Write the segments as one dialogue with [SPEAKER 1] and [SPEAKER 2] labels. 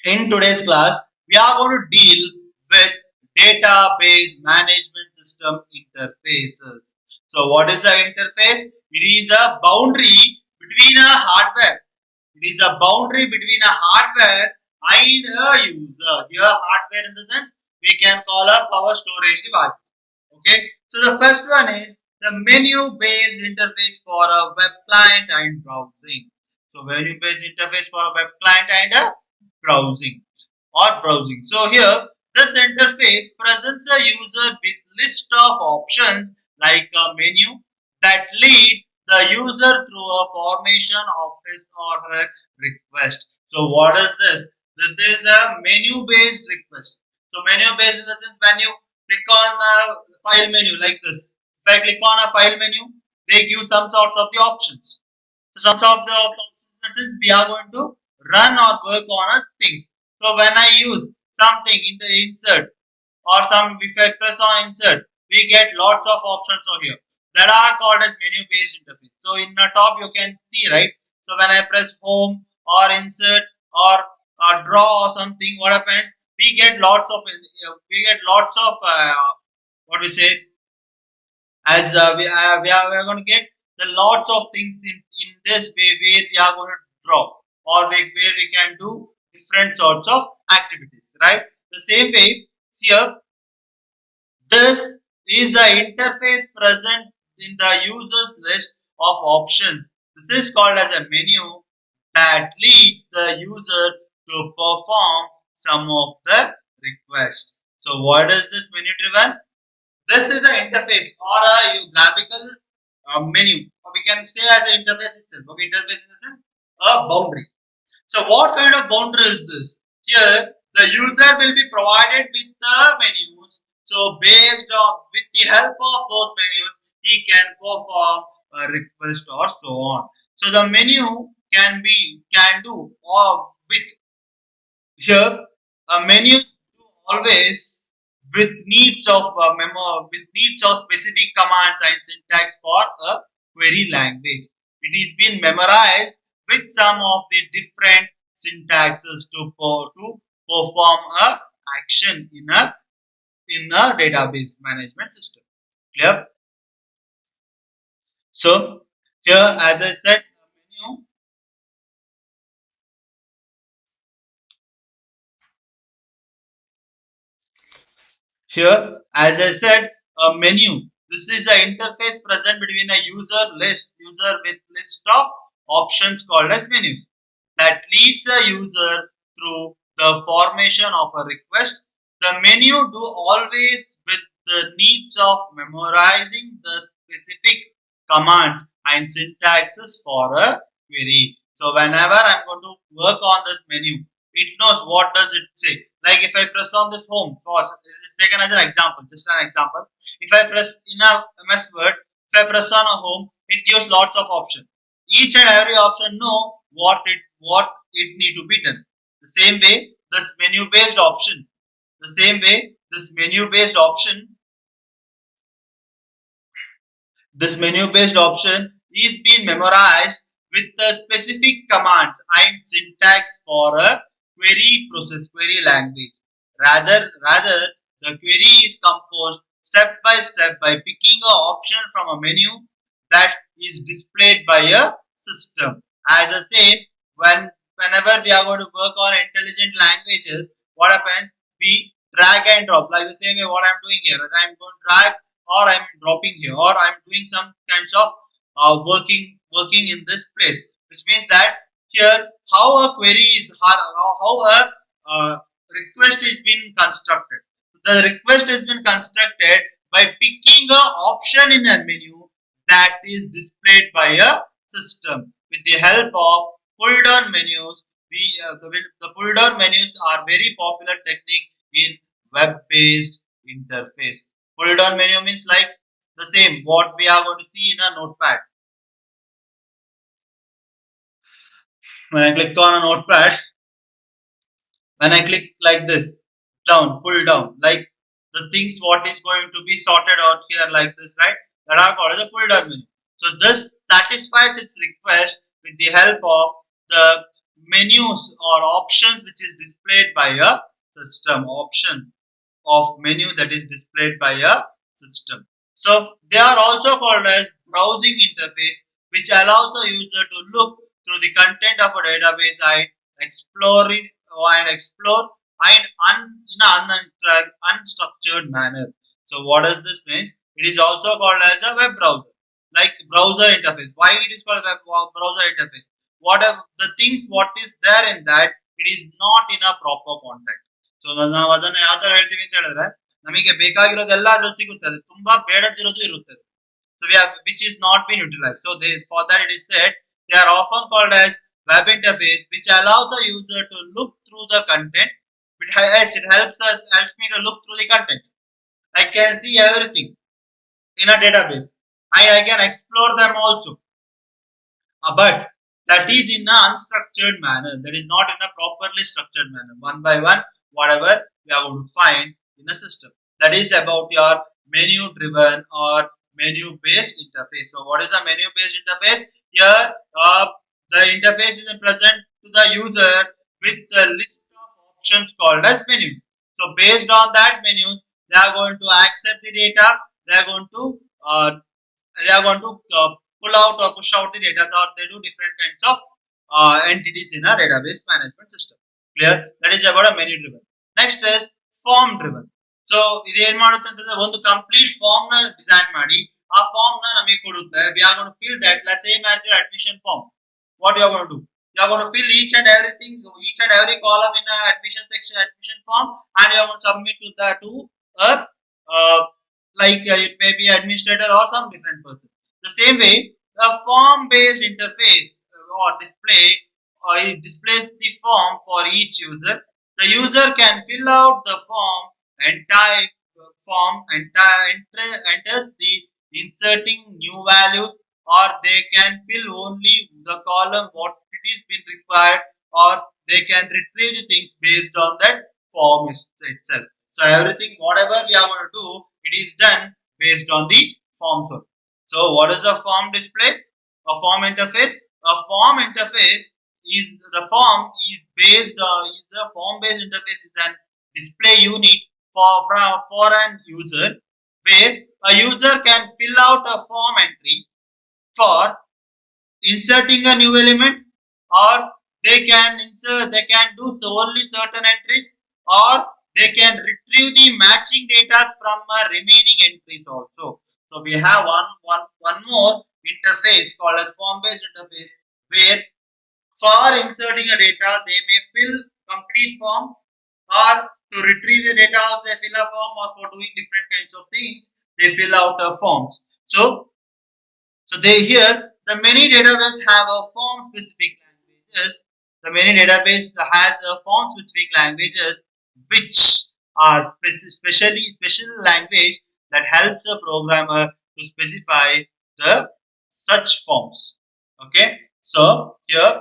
[SPEAKER 1] In today's class, we are going to deal with database management system interfaces. So, what is the interface? It is a boundary between a hardware. It is a boundary between a hardware and a user. Here, hardware in the sense we can call a power storage device. Okay. So, the first one is the menu-based interface for a web client and browsing. So, menu-based interface for a web client and a browsing. So here this interface presents a user with list of options like a menu that lead the user through a formation of his or her request. So what is this? This is a menu based request. So menu based in the sense when you click on a file menu like this. If I click on a file menu, they give some sorts of the options. So some sort of the options we are going to run or work on a thing. So when I use something in the insert or some if I press on insert, we get lots of options over here that are called as menu based interface. So in the top you can see right. So when I press home or insert or draw or something, what happens? We get lots of what we say as we are going to get the lots of things in this way where we are going to draw or where we can do different sorts of activities, right? The same way here, this is the interface present in the user's list of options. This is called as a menu that leads the user to perform some of the requests. So what is this menu driven? This is an interface or a graphical menu. Or we can say as an interface itself. Okay, interface is a boundary. So what kind of boundary is this? Here, the user will be provided with the menus. So based on with the help of those menus, he can perform a request or so on. So the menu can do or with here a menu do always with needs of specific commands and syntax for a query language. It is been memorized with some of the different syntaxes to perform a action in a database management system. Clear? So here, as I said, menu here, as I said, a menu. This is the interface present between a user with list of options called as menus that leads a user through the formation of a request. The menu do always with the needs of memorizing the specific commands and syntaxes for a query. So whenever I'm going to work on this menu, it knows what does it say. Like if I press on this home, first, let's take another example, just an example. If I press in a MS Word, if I press on a home, it gives lots of options. Each and every option know what it need to be done. The same way, this menu based option. The same way, this menu based option is being memorized with the specific commands and syntax for a query language. Rather, the query is composed step by step by picking an option from a menu that is displayed by a system. As I say, whenever we are going to work on intelligent languages, what happens? We drag and drop like the same way what I'm doing here. I'm going to drag or I'm dropping here or I'm doing some kinds of working in this place, which means that here how a query is how a request is been constructed. The request has been constructed by picking a option in a menu that is displayed by a system with the help of pull down menus. The pull down menus are very popular technique in web based interface. Pull down menu means like the same what we are going to see in a notepad. When I click on a notepad, when I click like this, down, pull down, like the things what is going to be sorted out here like this, right? That are called as a pull down menu. So this satisfies its request with the help of the menus or options which is displayed by a system. Option of menu that is displayed by a system. So they are also called as browsing interface, which allows the user to look through the content of a database and explore it and explore and in an unstructured manner. So what does this mean? It is also called as a web browser, like browser interface. Why it is called web browser interface? Whatever the things what is there in that, it is not in a proper context. So ನಾವು ಅದನ್ನ ಯಾವ ತರ ಹೇಳ್ತೀವಿ ಅಂತ ಹೇಳಿದ್ರೆ, ನಮಗೆ ಬೇಕಾಗಿರೋದೆಲ್ಲ ಅದ್ರಲ್ಲಿ ಸಿಗುತ್ತೆ, ಅದು ತುಂಬಾ ಬೇಡದಿರೋದು ಇರುತ್ತದೆ. So we have which is not been utilized. So they, for that it is said they are often called as web interface, which allows the user to look through the content. It helps me to look through the content. I can see everything in a database. I can explore them also. But that is in an unstructured manner. That is not in a properly structured manner. One by one, whatever we are going to find in a system. That is about your menu driven or menu based interface. So what is a menu based interface? Here the interface is present to the user with the list of options called as menu. So based on that menu, they are going to accept the data. They are going to pull out or push out the data, or they do different kinds of entities in a database management system. Clear? That is about a menu driven. Next is form driven. So ಇದು ಏನ್ ಮಾಡುತ್ತೆ ಅಂತಂದ್ರೆ ಒಂದು complete form ನ design ಮಾಡಿ ಆ form ನ ನಮಗೆ ಕೊಡುತ್ತೆ. We are going to fill that like same as your admission form. What you are going to do? You are going to fill each and everything, each and every column in a admission section, admission form, and you are going to submit to the to a it may be administrator or some different person. The same way, a form-based interface or display it displays the form for each user. The user can fill out the form and type enters the inserting new values, or they can fill only the column what it is been required, or they can retrieve the things based on that form itself. So everything whatever we are going to do, it is done based on the form source. So what is the form display? A form interface. A form interface is the form is based on is the form based interface is an display unit for an user, where a user can fill out a form entry for inserting a new element, or they can do only certain entries, or they can retrieve the matching data from remaining entries also. So we have one more interface called as form based interface, where for inserting a data they may fill complete form, or to retrieve the data they fill a form, or for doing different kinds of things they fill out forms. So they here the many database have a form specific languages. The many database has a form specific languages, which are special language that helps a programmer to specify the such forms. Okay, so here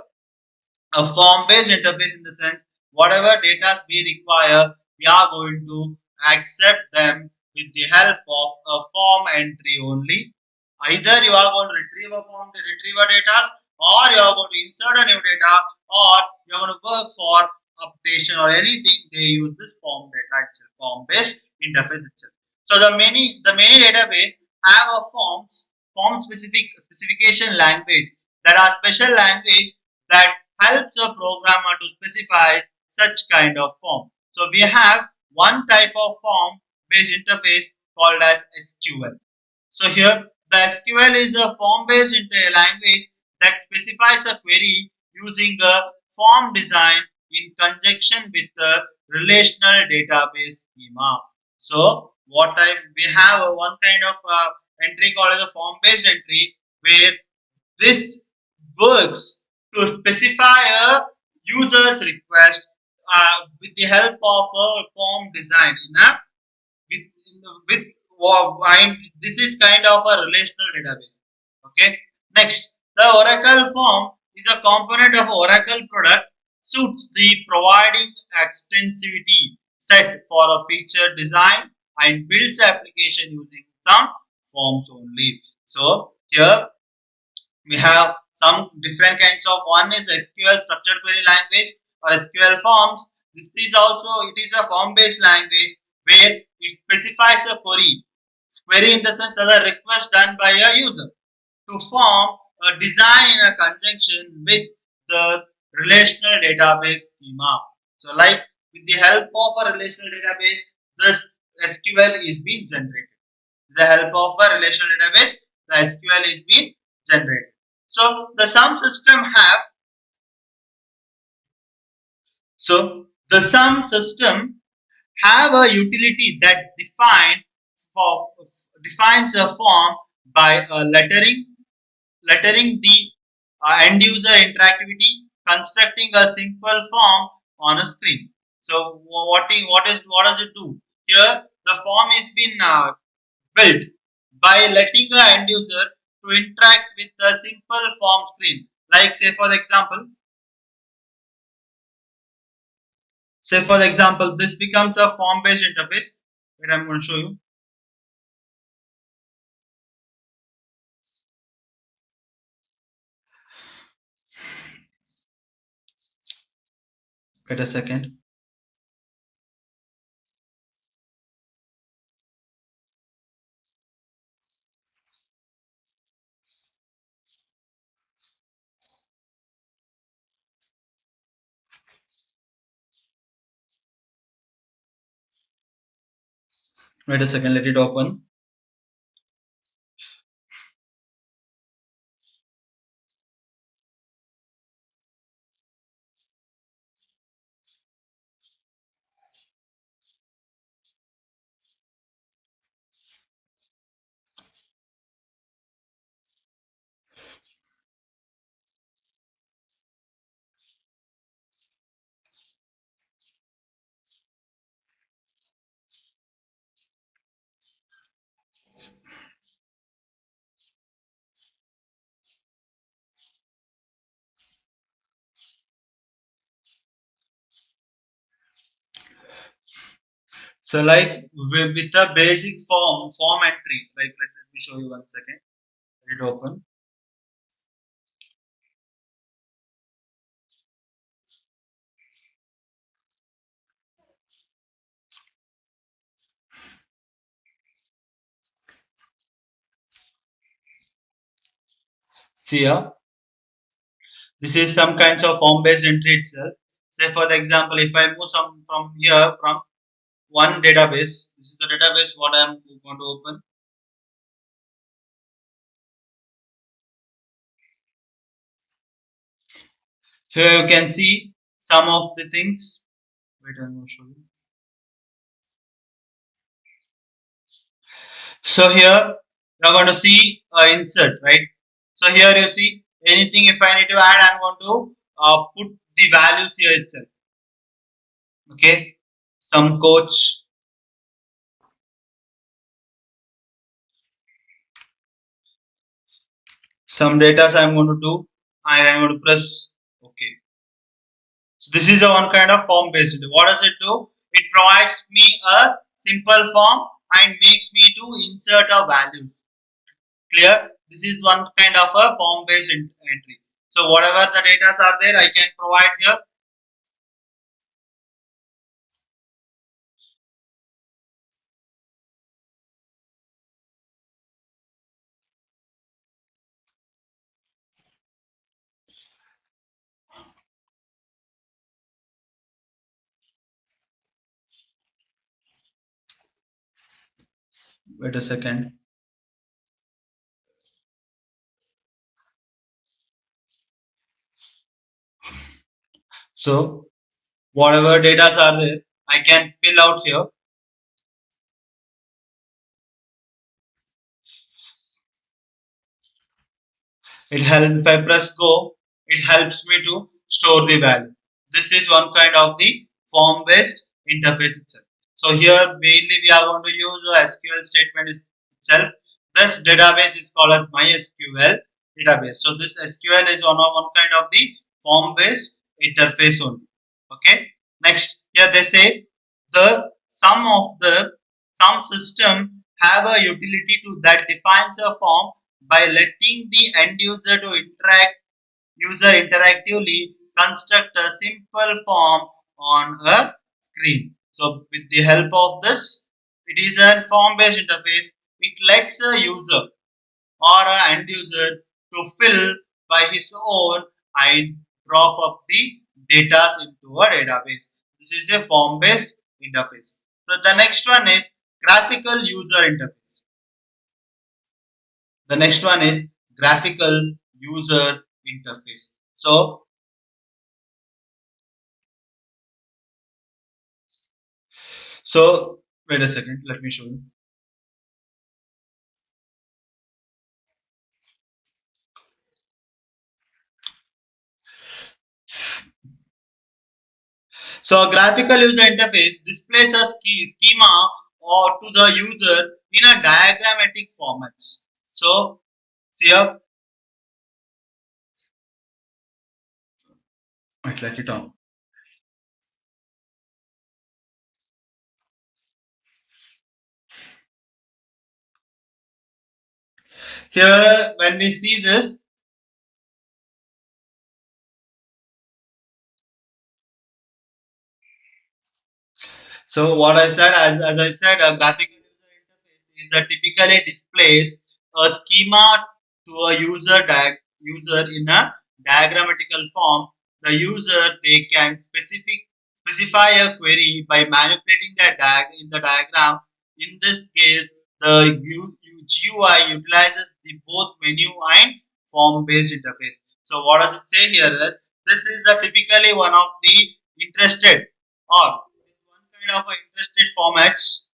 [SPEAKER 1] a form based interface in the sense whatever data we require, we are going to accept them with the help of a form entry only. Either you are going to retrieve a form to retrieve a data, or you are going to insert a new data, or you are going to work for updation or anything. They use this form data itself, form based interface itself. So the many database have a form specification language, that are special language that helps a programmer to specify such kind of form. So we have one type of form based interface called as SQL. So here the SQL is a form based language that specifies a query using a form design in conjunction with the relational database schema. So what type we have one kind of entry called as a form based entry, where this works to specify a user's request with the help of a form design in a with and this is kind of a relational database. Okay. Next, the Oracle form is a component of Oracle product, suits the providing extensivity set for a feature design and builds the application using some forms only. So here we have some different kinds of, one is SQL structured query language or SQL forms. This is also, it is a form based language where it specifies a query in the sense as a request done by a user to form a design in a conjunction with the relational database schema. So like with the help of a relational database, this SQL is being generated. With the help of a relational database, the SQL is being generated. So the sum system have, so the sum system have a utility that for, defines a form by lettering the end user interactivity, constructing a simple form on a screen. So what does it do? Here the form is been built by letting the end user to interact with the simple form screen. Like say for the example, this becomes a form based interface. Wait, I'm going to show you. Wait a second. Wait a second. Let it open. So like with the basic form entry, like let me show you one second. Let it open. See here, this is some kinds of form based entry itself. Say for the example, if I move some from here from one database, this is the database what I am going to open. Here you can see some of the things. Wait, I'm going to show you. So here you are going to see insert, right? So here you see anything if I need to add, I'm going to put the values here itself. Okay, some coach, some data I'm going to do, and I'm going to press OK. So this is a one kind of form based. What does it do? It provides me a simple form and makes me to insert a value. Clear? This is one kind of a form based entry. So whatever the data are there, I can provide here. Wait a second. So whatever data are there, I can fill out here. It helps if I press go, it helps me to store the value. This is one kind of the form based interface itself. So here mainly we are going to use a SQL statement itself. This database is called as MySQL database. So this SQL is one kind of the form based interface only. Okay. Next, here they say the sum system have a utility to that defines a form by letting the end user to interact user interactively construct a simple form on a screen. So with the help of this, it is a form-based interface. It lets a user or an end user to fill by his own and drop up the data into a database. This is a form-based interface. So the next one is graphical user interface. The next one is graphical user interface. So wait a second, let me show you. So a graphical user interface displays a schema or to the user in a diagrammatic formats. So see here, wait, let it on. Here when we see this, so what I said, as I said, a graphical user interface is a typically displays a schema to a user in a diagrammatical form. The user they can specify a query by manipulating the in the diagram. In this case, the GUI utilizes the both menu and form based interface. So what does it say here is this is a typically one of the interested or one kind of a interested formats.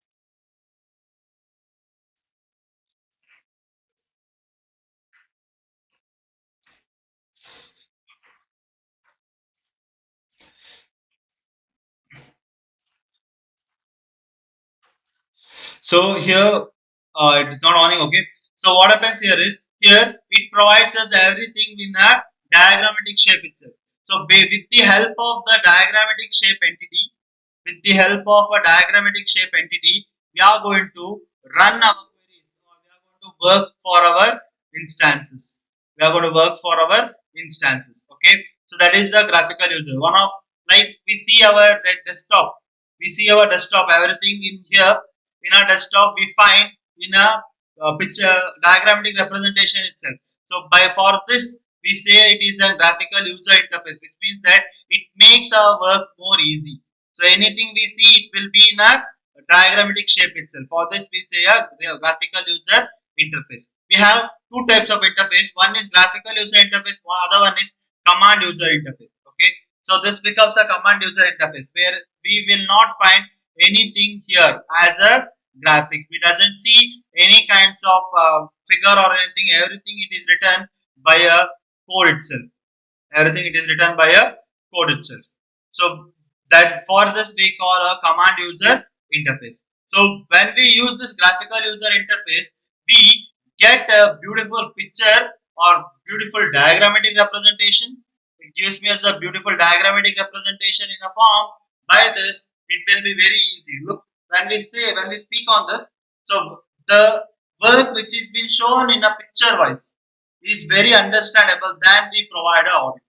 [SPEAKER 1] So here it's not owning. Okay. So what happens here is here it provides us everything in a diagrammatic shape itself. So with the help of the diagrammatic shape entity, with the help of a diagrammatic shape entity, we are going to run our queries or we are going to work for our instances. We are going to work for our instances. Okay. So that is the graphical user. One of like we see our desktop. We see our desktop. Everything in here in our desktop we find in a picture diagrammatic representation itself. So by for this we say it is a graphical user interface, which means that it makes our work more easy. So anything we see, it will be in a diagrammatic shape itself. For this, we say a graphical user interface. We have two types of interface. One is graphical user interface. One other one is command user interface. Okay. So this becomes a command user interface where we will not find anything here as a graphics. We doesn't see any kinds of figure or anything. Everything it is written by a code itself. Everything it is written by a code itself. So that for this we call a command user interface. So when we use this graphical user interface, we get a beautiful picture or beautiful diagrammatic representation. It gives me as a beautiful diagrammatic representation in a form. By this, it will be very easy. Look, when we speak on this, so the work which is being shown in a picture wise is very understandable than we provide a audio.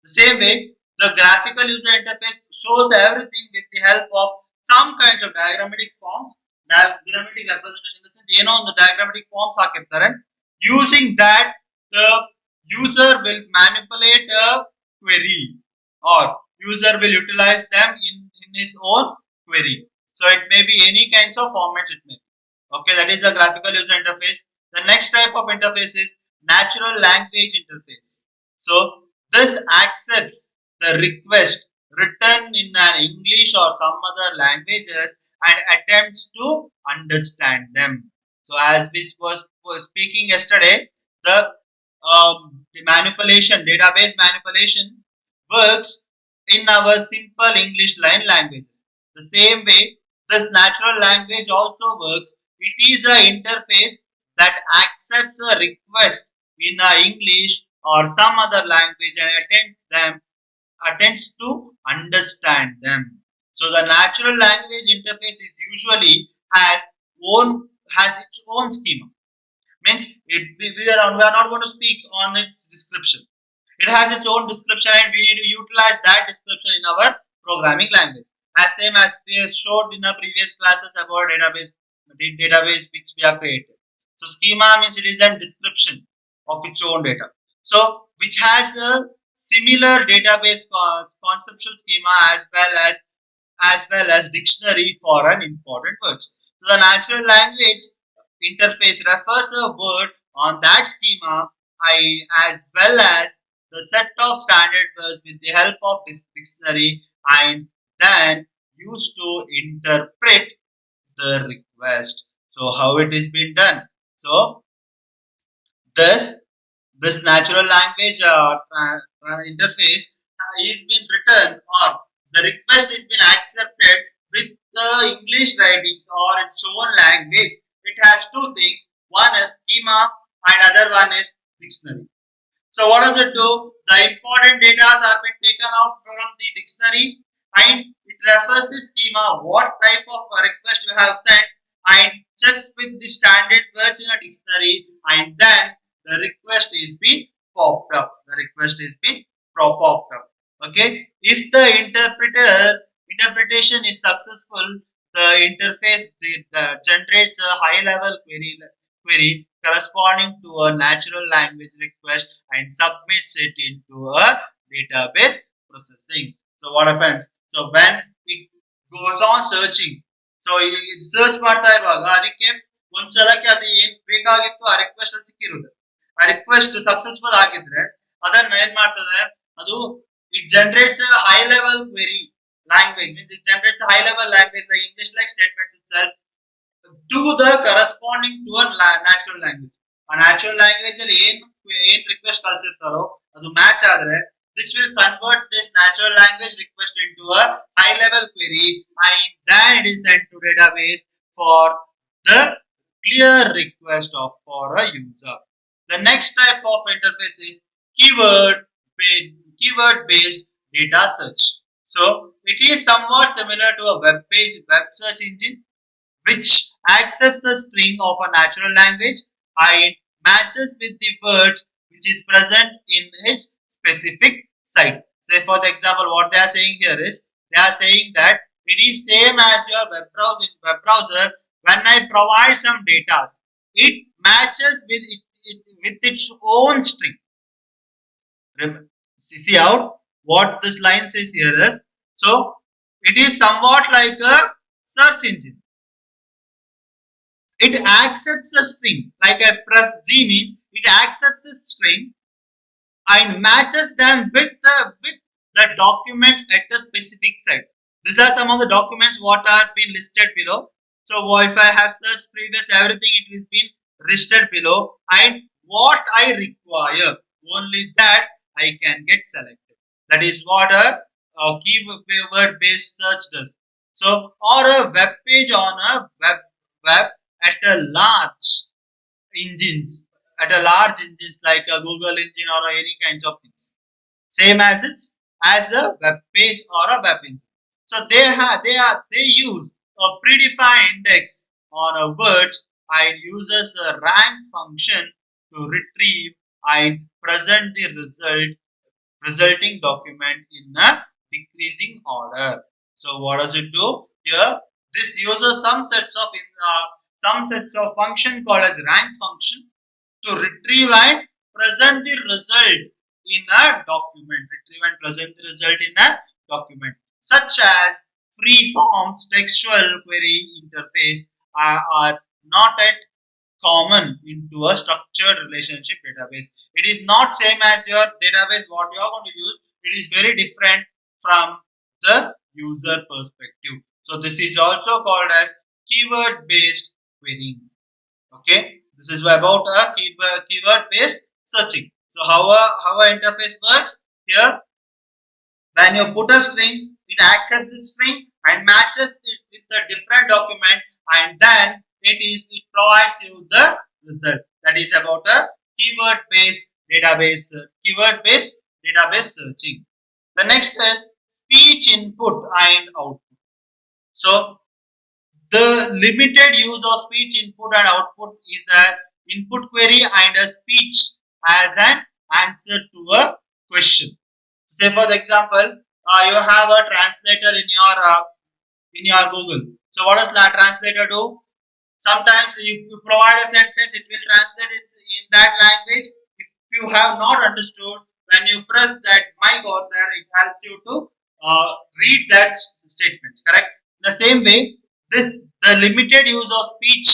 [SPEAKER 1] The same way, the graphical user interface shows everything with the help of some kinds of diagrammatic forms, diagrammatic representation. This is the diagrammatic forms are kept there. Using that, the user will manipulate a query or user will utilize them in his own query. So it may be any kinds of formats it may be. Okay, that is the graphical user interface. The next type of interface is natural language interface. So this accepts the request written in an English or some other languages and attempts to understand them. So as we was speaking yesterday, the manipulation, database manipulation works in our simple English line languages. The same way, this natural language also works. It is an interface that accepts a request in a English or some other language and attempts to understand them. So the natural language interface is usually own has its own schema. Means we are not going to speak on its description. It has its own description and we need to utilize that description in our programming language. As same as we have showed in our previous classes about database which we have created. So schema means it is a description of its own data. So which has a similar database conceptual schema as well as dictionary for an important words. So the natural language interface refers a word on that schema as well as the set of standard words with the help of this dictionary and then used to interpret the request. So how it is being done? So this this natural language interface is been written or the request is been accepted with the English writings or its own language. It has two things. One is schema and other one is dictionary. So what does it do? The important data are been taken out from the dictionary and it refers the schema, what type of request you have sent and checks with the standard words in a dictionary and then the request is being popped up. The request is being popped up. Okay. If the interpretation is successful, the interface generates a high level query corresponding to a natural language request and submits it into a database processing. So what happens? So when it goes on searching, so search ಮಾಡ್ತಾ ಇರುವಾಗ ಅದಕ್ಕೆ ಒಂದ್ಸಲಕ್ಕೆ ಅದು ಏನ್ ಬೇಕಾಗಿತ್ತು ಆ request ಸಿಕ್ಕಿರುತ್ತೆ. ಆ request successful ಆಗಿದ್ರೆ ಅದನ್ನ ಏನ್ ಮಾಡ್ತದೆ ಅದು it generates a high level query language means it generates a high level language like English like statements itself to the corresponding to a natural language. A natural language ಅಲ್ಲಿ ಏನ್ request ಕಳ್ಸಿರ್ತಾರೋ ಅದು match ಆದ್ರೆ this will convert this natural language request into a high level query and then it is sent to database for the clear request of for a user. The next type of interface is keyword based data search. So it is somewhat similar to a web search engine which accepts the string of a natural language and matches with the words which is present in its specific site. Say for the example, what they are saying here is they are saying that it is same as your web browser. When I provide some data, it matches with its own string. See out what this line says here is. So it is somewhat like a search engine. It accepts a string like I press G means it accepts a string and matches them with the document at a specific site. These are some of the documents what are being listed below. So if I have searched previous everything it is been listed below and what I require only that I can get selected. That is what a keyword based search does. So or a web page on a web at a large engines like a Google engine or any kinds of things. Same as a web page or a web engine. So they use a predefined index on a word and uses a rank function to retrieve and present the resulting document in a decreasing order. So what does it do here? This uses some sets of function called as rank function to retrieve and present the result in a document. Retrieve and present the result in a document, such as free forms textual query interface are not at common into a structured relationship database. It is not same as your database what you are going to use. It is very different from the user perspective. So this is also called as keyword based querying. Okay, this is about a keyword based searching. So how a interface works here? When you put a string, it accepts the string and matches it with the different document and then it provides you the result. That is about a keyword based database searching. The next is speech input and output. So the limited use of speech input and output is a input query and a speech as an answer to a question. Say for the example, you have a translator in your Google. So what does that translator do? Sometimes you provide a sentence, it will translate it in that language. If you have not understood, when you press that mic over there, it helps you to read that statement. Correct. The same way, the limited use of speech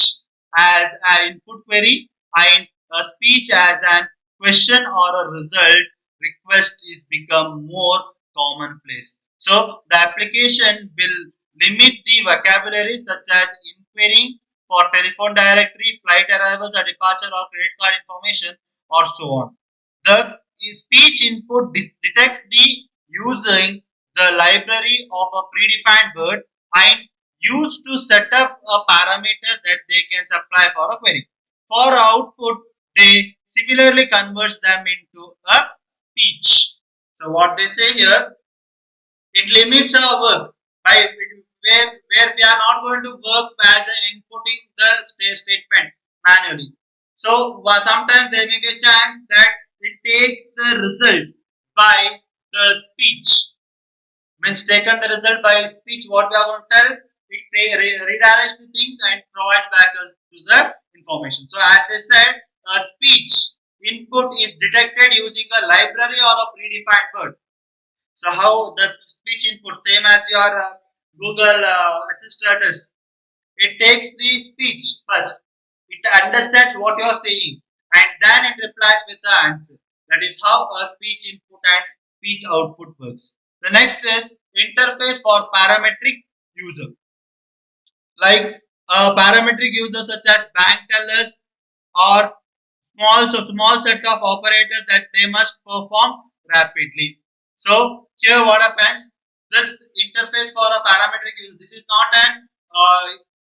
[SPEAKER 1] as an input query and a speech as an question or a result request is become more commonplace. So the application will limit the vocabulary such as inquiring for telephone directory, flight arrivals or departure or credit card information or so on. The speech input detects the using the library of a predefined word and used to set up a parameter that they can supply for a query. For output, they similarly converts them into a speech. So what they say here, it limits our work by where we are not going to work as an inputting the statement manually. So sometimes there may be a chance that it takes the result by the speech. Means taken the result by speech. What we are going to tell, it redirects the things and provides back us to the information. So as I said, a speech input is detected using a library or a predefined word. So how the speech input, same as your Google Assistant is. It takes the speech first. It understands what you are saying and then it replies with the answer. That is how a speech input and speech output works. The next is interface for parametric user. Like parametric users such as bank tellers or small set of operators that they must perform rapidly. So here what happens, this interface for a parametric use, this is not an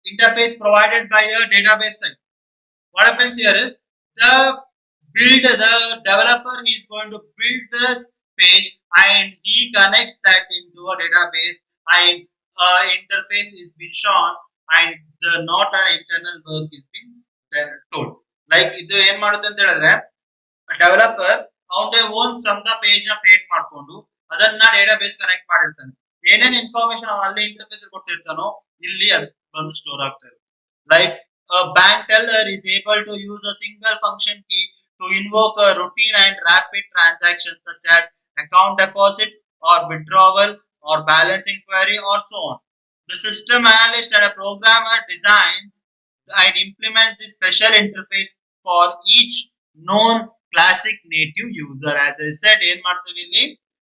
[SPEAKER 1] interface provided by a database site. What happens here is the developer is going to build this page and he connects that into a database and interface is being shown and the not an internal work is being told. Like ಇದು ಏನ್ ಮಾಡುತ್ತೆ ಅಂತ ಹೇಳಿದ್ರೆ developer ಅವನದೇ own ಸ್ವಂತ page ನ create ಮಾಡ್ಕೊಂಡು ಅದನ್ನ database connect ಮಾಡಿರ್ತಾನೆ. ಏನೇನ್ ಇನ್ಫಾರ್ಮೇಶನ್ ಅವನು ಅಲ್ಲಿ ಇಂಟರ್ಫೇಸ್ ಕೊಟ್ಟಿರ್ತಾನೋ ಇಲ್ಲಿ ಅದು ಬಂದು ಸ್ಟೋರ್ ಆಗ್ತಾ ಇರುತ್ತೆ. Like a bank teller is able to use a single function key to invoke a routine and rapid transactions such as account deposit or withdrawal or balance inquiry or so on. The system analyst and a programmer designs and implements this special interface for each known classic native user. As I said,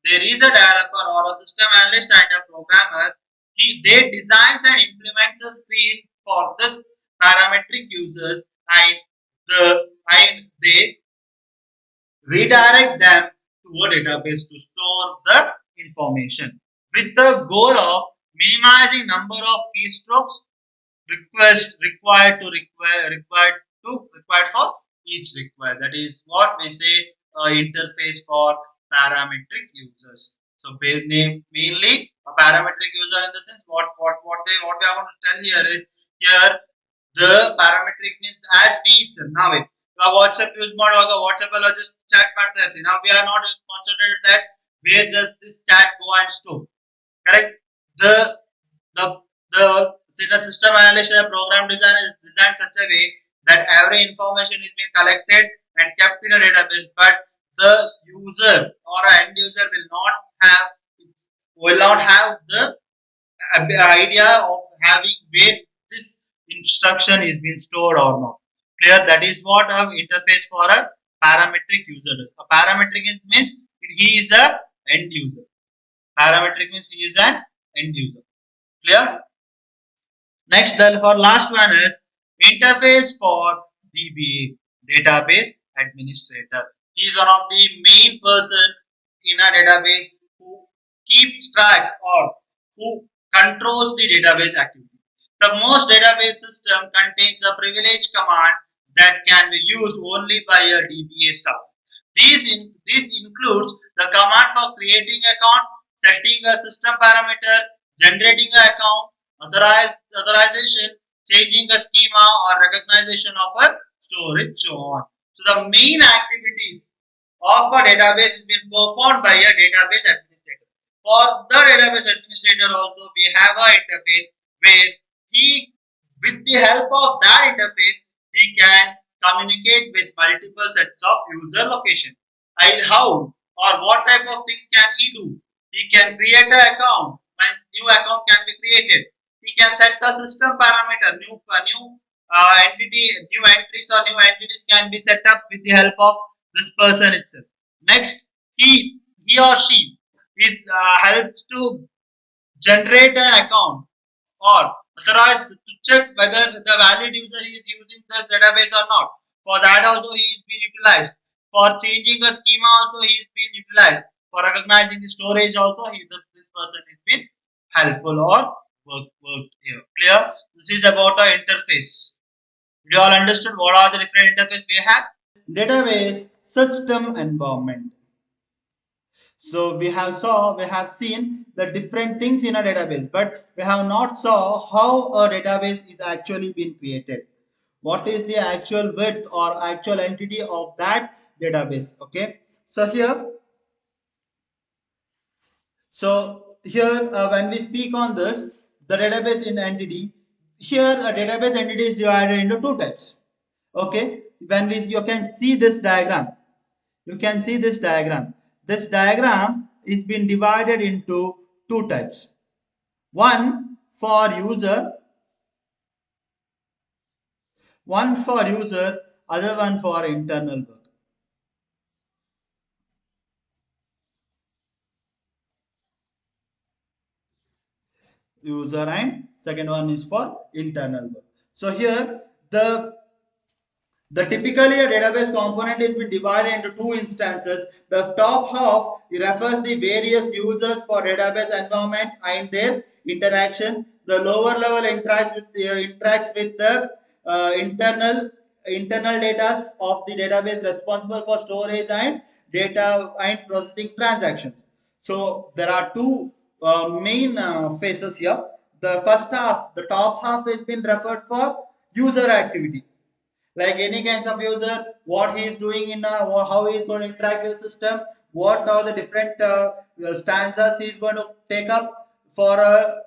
[SPEAKER 1] there is a developer or a system analyst and a programmer. They designs and implements a screen for this parametric users and they redirect them to a database to store the information with the goal of minimizing number of keystrokes required for each request. That is what we say interface for parametric users. So mainly a parametric user in the sense what we are going to tell here is here the parametric means as we now ಇವಾಗ WhatsApp use ಮಾಡುವಾಗ WhatsApp ಅಲ್ಲಿ just chat ಮಾಡ್ತಾ ಇರ್ತೀವಿ. ನಾವು we are not concentrated that where does this chat go and store. Correct. The the system analyst and program design is designed such a way that every information is being collected and kept in a database, but the user or end user will not have the idea of having where this instruction is being stored or not. Clear? That is what a interface for a parametric user does. A parametric means he is a end user. Parametric means he is an end user. Clear? Next, for last one is interface for DBA, database administrator. He is one of the main person in a database who keeps tracks or who controls the database activity. The most database system contains a privilege command that can be used only by a DBA staff. This includes the command for creating account, setting a system parameter, generating an account, authorization, changing a schema or recognition of a storage, so on. So the main activities of a database is being performed by a database administrator. For the database administrator also we have a interface where he, with the help of that interface, he can communicate with multiple sets of user location. How or what type of things can he do? He can create an account. When new account can be created, he can set the system parameter. New entries or new entities can be set up with the help of this person itself. Next, he or she is helps to generate an account or authorized to check whether the valid user is using the database or not. For that also he is being utilized. For changing a schema also he is being utilized. For recognizing the storage also this person is being helpful or work here. Clear? This is about our interface. You all understood what are the different interface we have? Database system environment. So we have seen the different things in a database, but we have not saw how a database is actually been created. What is the actual width or actual entity of that database? Okay. So here when we speak on this, the database in entity, here a database entity is divided into two types. Okay. When we you can see this diagram, you can see this diagram. This diagram is been divided into two types. One for user, other one for internal work. User and second one is for internal work. So here the typically a database component is been divided into two instances. The top half refers the various users for database environment and their interaction. The lower level interacts with the internal data of the database responsible for storage and data and processing transactions. So there are two main phases here. The first half, the top half, has been referred for user activity, like any kinds of user, what he is doing in how he is going to interact with the system, what are the different stanzas he is going to take up for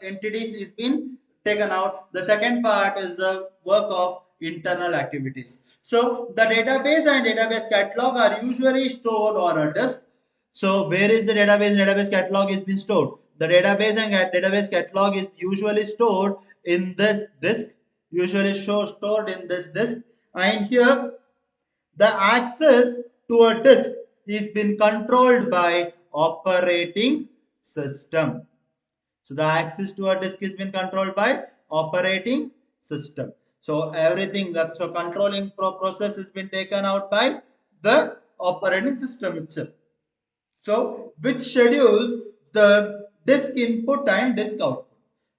[SPEAKER 1] entities is been taken out. The second part is the work of internal activities. So the database and database catalog are usually stored on a disk. So where is the database? Database catalog is being stored. The database and database catalog is usually stored in this disk. Stored in this disk. And here the access to a disk is been controlled by operating system. So the access to a disk has been controlled by operating system. So everything that so controlling process has been taken out by the operating system itself. So, which schedules the disk input and disk output.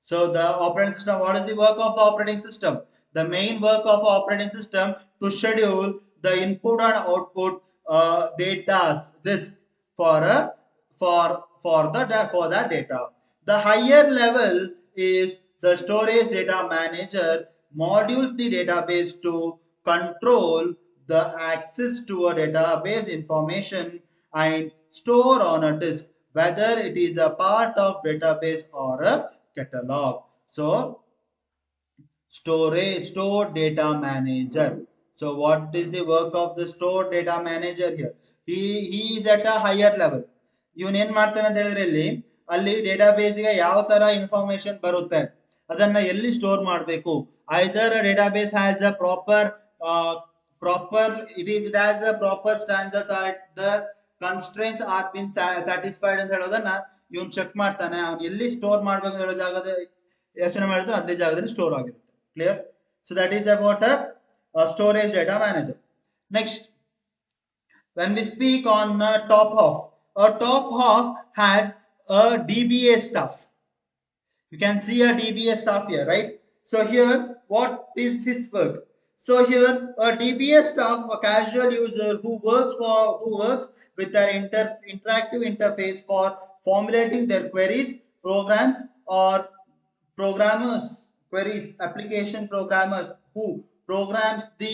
[SPEAKER 1] So, the operating system, what is the work of the operating system? The main work of operating system to schedule the input and output data disk for a for that data. The higher level is the storage data manager modules the database to control the access to a database information and store on a disk, whether it is a part of database or a catalog. So store data manager. So what is the work of the store data manager here? He is at a higher level. ಇವನ್ ಏನ್ ಮಾಡ್ತಾನೆ ಅಂತ ಹೇಳಿದ್ರೆ ಅಲ್ಲಿ ಡೇಟಾಬೇಸ್ಗೆ ಯಾವ ತರ information ಬರುತ್ತೆ, ಅದನ್ನ ಎಲ್ಲಿ ಸ್ಟೋರ್ ಮಾಡಬೇಕು. Either database has a proper it has a proper standards at the constraints are been satisfied ಅಂತ ಹೇಳೋದನ್ನ ಇವನ್ ಚೆಕ್ ಮಾಡ್ತಾನೆ. ಅವ್ನು ಎಲ್ಲಿ ಸ್ಟೋರ್ ಮಾಡ್ಬೇಕು ಅಂತ ಹೇಳೋ ಜಾಗದ ಯೋಚನೆ ಮಾಡಿದ್ರೆ ಅದೇ ಜಾಗದಲ್ಲಿ ಸ್ಟೋರ್ ಆಗಿರುತ್ತೆ. Clear? So that is about a storage data manager. Next, when we speak on a top half has a DBA stuff. You can see a DBA stuff here, right? So here, what is his work? So here, a DBA staff, a casual user who works with an interactive interface for formulating their queries, programs, or programmers queries, application programmers who programs the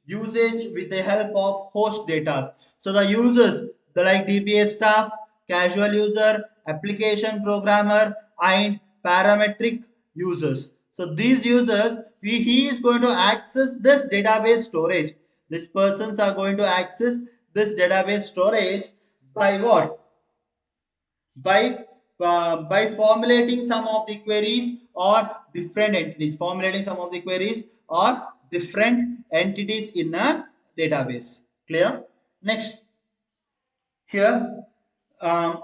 [SPEAKER 1] usage with the help of host data. So the users, the like DBA staff, casual user, application programmer, and parametric users. So these users, he is going to access this database storage. These persons are going to access this database storage by what? By formulating some of the queries or different entities, formulating some of the queries or different entities in a database. Clear? Next, here, um,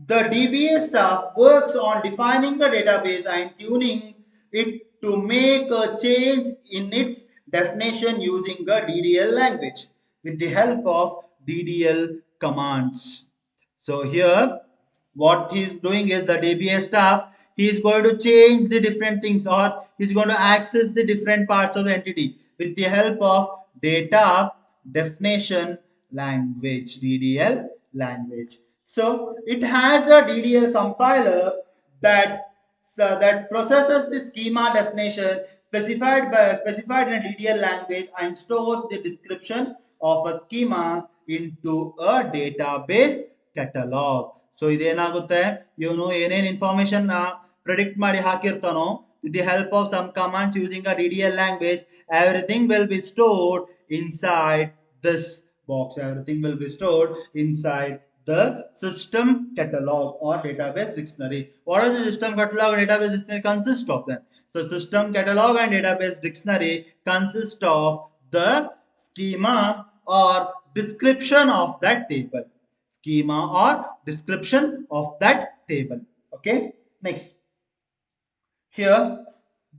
[SPEAKER 1] the DBA staff works on defining the database and tuning it to make a change in its definition using a DDL language with the help of DDL commands. So here, what he is doing is the DBA staff, he is going to change the different things or he is going to access the different parts of the entity with the help of data definition language, DDL language. So it has a DDL compiler that processes the schema definition specified in a DDL language and stores the description of a schema into a database catalog. So ಇದೇನಾಗುತ್ತೆ ಇವನು ಏನೇನ್ information predict ಮಾಡಿ ಹಾಕಿರ್ತಾನೋ with the help of some commands using a DDL language, everything will be stored inside this box. Everything will be stored inside the system catalog or database dictionary. What does the system catalog and database dictionary consist of then? So system catalog and database dictionary consist of the schema or description of that table. Schema or description of that table. Okay, next. Here,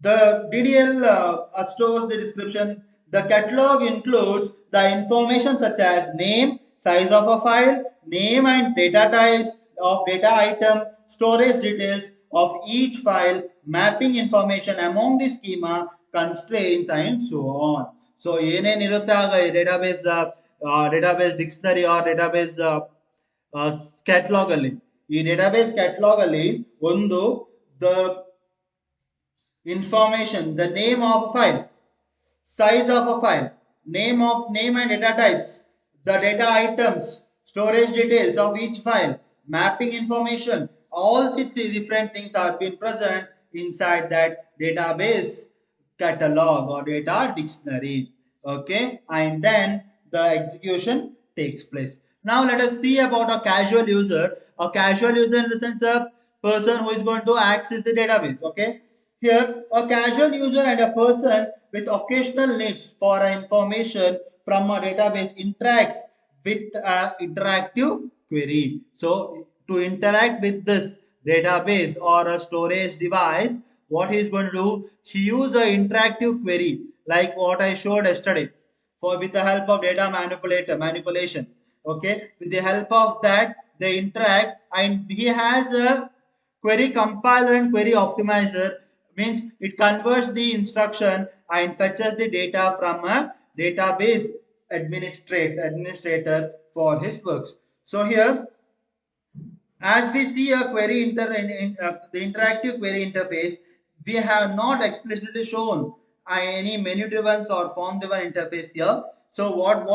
[SPEAKER 1] the DDL stores the description. The catalog includes the information such as name, size of a file, name and data types of data item, storage details of each file, mapping information among the schema, constraints and so on. So, ಏನೇನಿರುತ್ತೆ ಆಗ ಈ database dictionary or database catalog ಅಲ್ಲಿ ಈ database catalog ಅಲ್ಲಿ ಒಂದು the information, the name of a file, size of a file, name and data types, the data items, storage details of each file, mapping information, all these different things are being present inside that database catalog or data dictionary. Okay, and then the execution takes place. Now let us see about a casual user. A casual user in the sense of person who is going to access the database. Okay, here, a casual user and a person with occasional needs for information from a database interacts with an interactive query. So, to interact with this database or a storage device, what he is going to do, he use an interactive query like what I showed yesterday for with the help of data manipulation. Okay, with the help of that, they interact and he has a query compiler and query optimizer, means it converts the instruction and fetches the data from a database administrator for his works. So here, as we see a query the interactive query interface, we have not explicitly shown any menu driven or form driven interface here. So what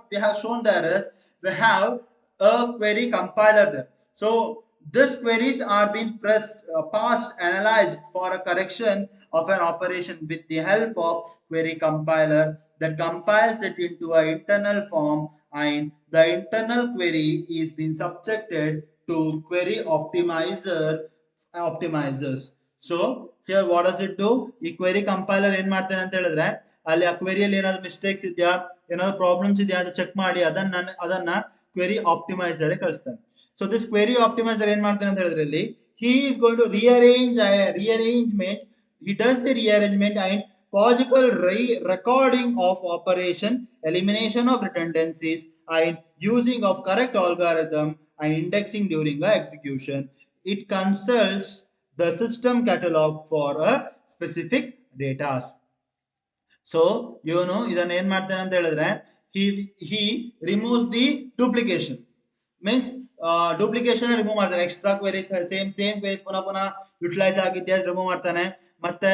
[SPEAKER 1] we have shown there is we have a query compiler there. So these queries are being passed, analyzed for a correction of an operation with the help of query compiler that compiles it into an internal form, and the internal query is being subjected to query optimizers. So here what does it do? ಈ query compiler ಏನ್ ಮಾಡ್ತಾನೆ ಅಂತ ಹೇಳಿದ್ರೆ ಅಲ್ಲಿ ಆ ಕ್ವೆರಿಯಲ್ಲಿ ಏನಾದ್ರು mistakes ಇದೆಯಾ, ಏನಾದ್ರು ಪ್ರಾಬ್ಲಮ್ಸ್ ಇದೆಯಾ ಅಂತ ಚೆಕ್ ಮಾಡಿ ಅದನ್ನ query optimizer ಕಳಿಸ್ತಾನೆ. So this query optimizer ಏನ್ ಮಾಡ್ತಾನೆ ಅಂತ ಹೇಳಿದ್ರೆ ಇಲ್ಲಿ he is going to rearrangement. He does the rearrangement and possible recording of operation, elimination of redundancies, and using of correct algorithm and indexing during the execution. It consults the system catalog for a specific data. So ಇದನ್ನ ಏನ್ ಮಾಡ್ತಾನೆ ಅಂತ ಹೇಳಿದ್ರೆ he removes the duplication, means duplication remove ಮಾಡ್ತಾನೆ. Extra queries same queries ಪುನಃ utilise ಆಗಿದ್ಯಾ remove ಮಾಡ್ತಾನೆ. ಮತ್ತೆ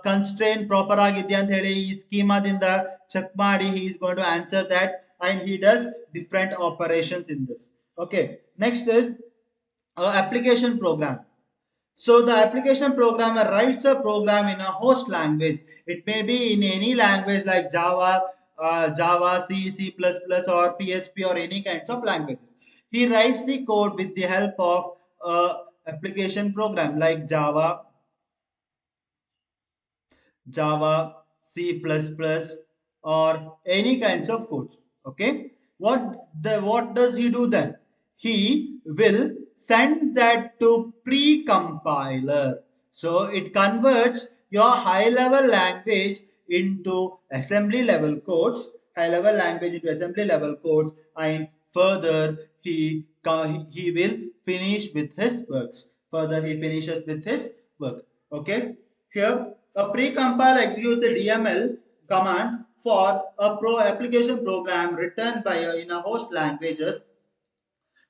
[SPEAKER 1] ಕನ್ಸ್ಟ್ರೇನ್ ಪ್ರಾಪರ್ ಆಗಿದ್ಯಾ ಅಂತ ಹೇಳಿ ಈ ಸ್ಕೀಮಾದಿಂದ ಚೆಕ್ ಮಾಡಿ he is going to answer that and he does different operations in this. Okay, next is application program. So the application programmer writes a program in a host language. It may be in any language like Java, Java, C, C++, or PHP, or any kinds of languages. He writes the code with the help of application program like Java, C++, or any kinds of codes. Okay. What does he do then? He will send that to pre-compiler. So it converts your high-level language into assembly level codes, high-level language into assembly level codes, and further he will finish with his works. Further he finishes with his work. Okay. Here, a pre-compile executes the DML command for a pro application program written by in a host languages.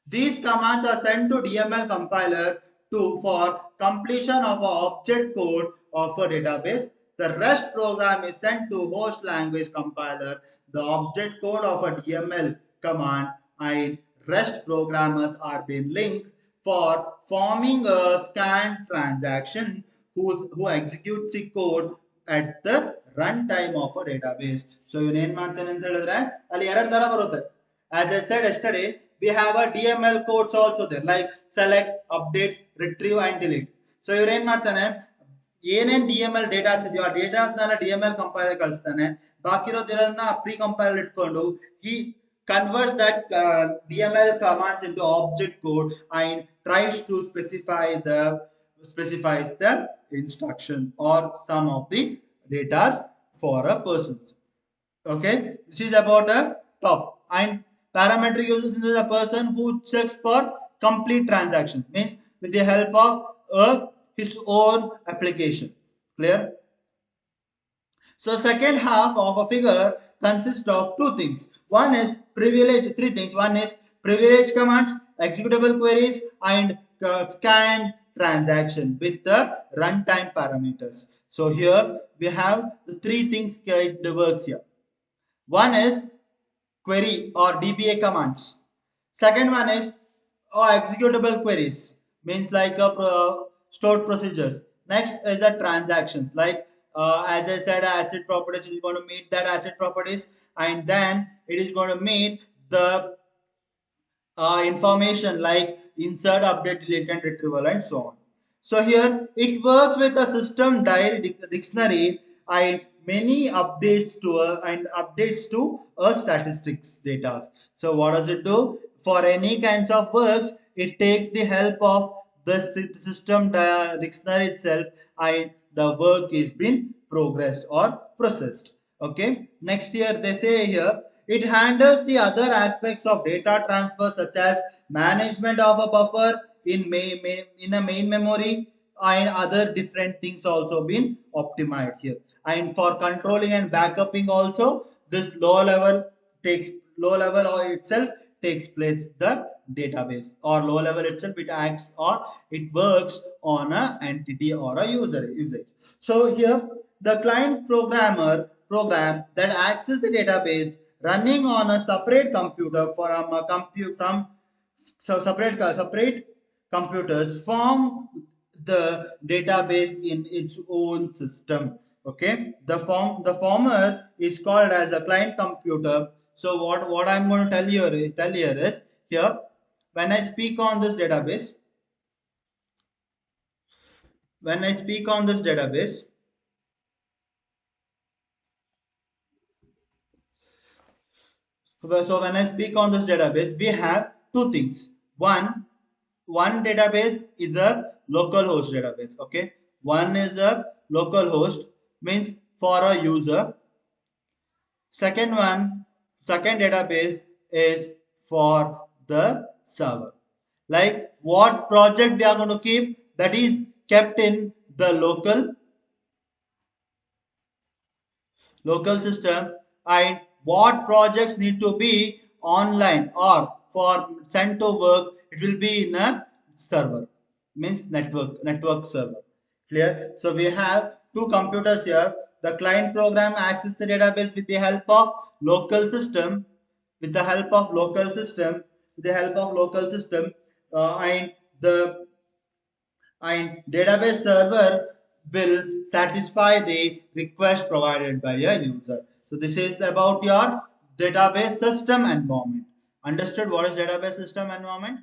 [SPEAKER 1] These commands are sent to DML compiler to for completion of a object code of a database. The REST program is sent to host language compiler. The object code of a DML command and REST programmers are being linked for forming a scan transaction who executes the code at the runtime of a database. So you ಏನು ಮಾಡ್ತೇನೆ ಅಂತ ಹೇಳಿದ್ರೆ ಅಲ್ಲಿ ಎರಡು ತರ ಬರುತ್ತೆ. As I said yesterday, we have a DML codes also there, like select, update, retrieve and delete. So ಇವ್ರು ಏನ್ ಮಾಡ್ತಾನೆ, ಏನೇನ್ ಡಿ ಎಂ ಎಲ್ ಡೇಟಾಸ್ ಇದೆಯೋ ಆ ಡೇಟಾಸ್ನೆಲ್ಲ ಡಿ ಎಂ ಎಲ್ ಕಂಪೈಲರ್ ಕಳಿಸ್ತಾನೆ. ಬಾಕಿ ಇರೋದಿರೋದನ್ನ ಪ್ರೀ ಕಂಪೈಲರ್ ಇಟ್ಕೊಂಡು he converts that DML commands into object code and tries to specifies the instruction or some of the data for a person. Okay, this is about a top. And parametric uses is a person who checks for complete transactions, means with the help of his own application. Clear? So second half of a figure consists of two things. One is privilege, three things. One is privilege commands, executable queries, and scanned transaction with the runtime parameters. So here we have the three things that works here. One is query or DBA commands. Second one is executable queries, means like stored procedures. Next is the transactions, like as I said, asset properties is going to meet that asset properties, and then it is going to meet the information like insert, update, delete, and retrieval, and so on. So here it works with a system diary dictionary and many updates to a statistics data. So what does it do? For any kinds of works, it takes the help of the system dictionary itself, and the work is being progressed or processed. Okay. Next here they say here it handles the other aspects of data transfer such as management of a buffer in a main memory, and other different things also been optimized here. And for controlling and backupping also, this low level or itself takes place the database, or low level itself it acts or it works on a entity or a user usage. So here the client programmer program that access the database running on a separate computer from a compute from so separate computers form the database in its own system. Okay, the former is called as a client computer. So what I'm going to tell here is here when I speak on this database, when I speak on this database, so when I speak on this database, we have two things. One database is a local host database. Okay, one is a local host, means for a user. Second database is for the server. Like what project we are going to keep, that is kept in the local system, and what projects need to be online or for sent to work, it will be in a server, means network server. Clear? So we have two computers here. The client program access the database with the help of local system, with the help of local system, with the help of local system, and the and database server will satisfy the request provided by a user. So this is about your database system environment. Understood what is database system environment?